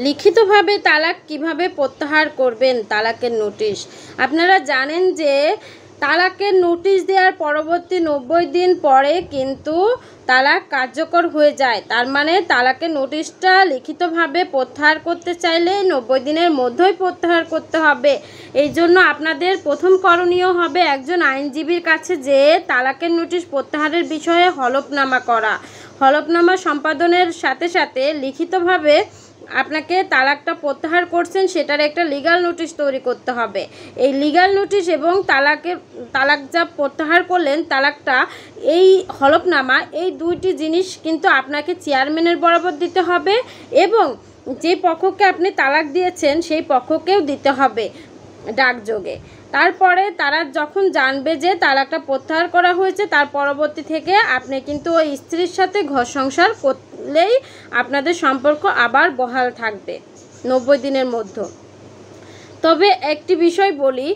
লিখিতভাবে তালাক কিভাবে প্রত্যাহার করবেন তালাকের নোটিশ। আপনারা জানেন যে তালাকের নোটিশ দেওয়ার পরবর্তী 90 দিন পরে কিন্তু তালাক কার্যকর হয়ে যায়। তার মানে তালাকের নোটিশটা লিখিতভাবে প্রত্যাহার করতে চাইলে 90 দিনের মধ্যেই প্রত্যাহার করতে হবে। এই জন্য আপনাদের প্রথম করণীয় হবে একজন আইনজীবীর কাছে যেয়ে তালাকের নোটিশ প্রত্যাহারের বিষয়ে হলফনামা করা। হলফনামা সম্পাদনের সাথে সাথে লিখিতভাবে আপনাকে তালাকটা প্রত্যাহার করছেন সেটার একটা লিগ্যাল নোটিশ তৈরি করতে হবে। এই লিগ্যাল নোটিশ এবং তালাক যা প্রত্যাহার করলেন তালাকটা, এই হলফনামা, এই দুইটি জিনিস কিন্তু আপনাকে চেয়ারম্যানের বরাবর দিতে হবে এবং যে পক্ষকে আপনি তালাক দিয়েছেন সেই পক্ষকেও দিতে হবে ডাকযোগে। তারপরে তারা যখন জানবে যে তালাকটা প্রত্যাহার করা হয়েছে তার পরবর্তী থেকে আপনি কিন্তু ওই স্ত্রীর সাথে ঘর সংসার করলেই আপনাদের সম্পর্ক আবার বহাল থাকবে 90 দিনের মধ্যে। তবে একটি বিষয় বলি,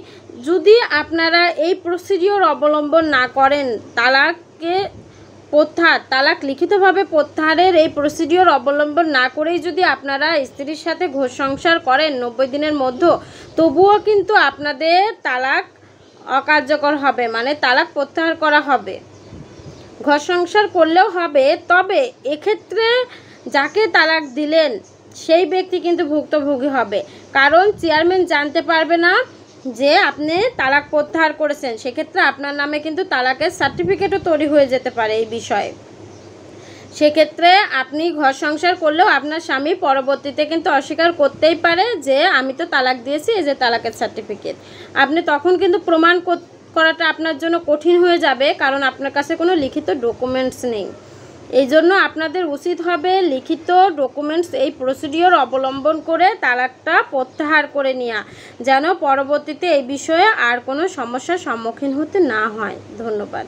যদি আপনারা এই প্রসিডিওর অবলম্বন না করেন, তালাক লিখিতভাবে প্রত্যাহারের এই প্রসিডিওর অবলম্বন না করেই যদি আপনারা স্ত্রীর সাথে ঘর সংসার করেন 90 দিনের মধ্যে, তবুও কিন্তু আপনাদের তালাক অকার্যকর হবে, মানে তালাক প্রত্যাহার করা হবে। ঘর সংসার করলেও হবে, তবে এক্ষেত্রে যাকে তালাক দিলেন সেই ব্যক্তি কিন্তু ভুক্তভোগী হবে, কারণ চেয়ারম্যান জানতে পারবে না যে আপনি তালাক প্রত্যাহার করেছেন। সেক্ষেত্রে আপনার নামে কিন্তু তালাকের সার্টিফিকেটও তৈরি হয়ে যেতে পারে এই বিষয়ে। সেক্ষেত্রে আপনি ঘর সংসার করলেও আপনার স্বামী পরবর্তীতে কিন্তু অস্বীকার করতেই পারে যে আমি তো তালাক দিয়েছি, এই যে তালাকের সার্টিফিকেট। আপনি তখন কিন্তু প্রমাণ করাটা আপনার জন্য কঠিন হয়ে যাবে, কারণ আপনার কাছে কোনো লিখিত ডকুমেন্টস নেই। এই জন্য আপনাদের উচিত হবে লিখিত ডকুমেন্টস এই প্রসিডিওর অবলম্বন করে তালাকটা প্রত্যাহার করে নেওয়া, যেন পরবর্তীতে এই বিষয়ে আর কোনো সমস্যার সম্মুখীন হতে না হয়। ধন্যবাদ।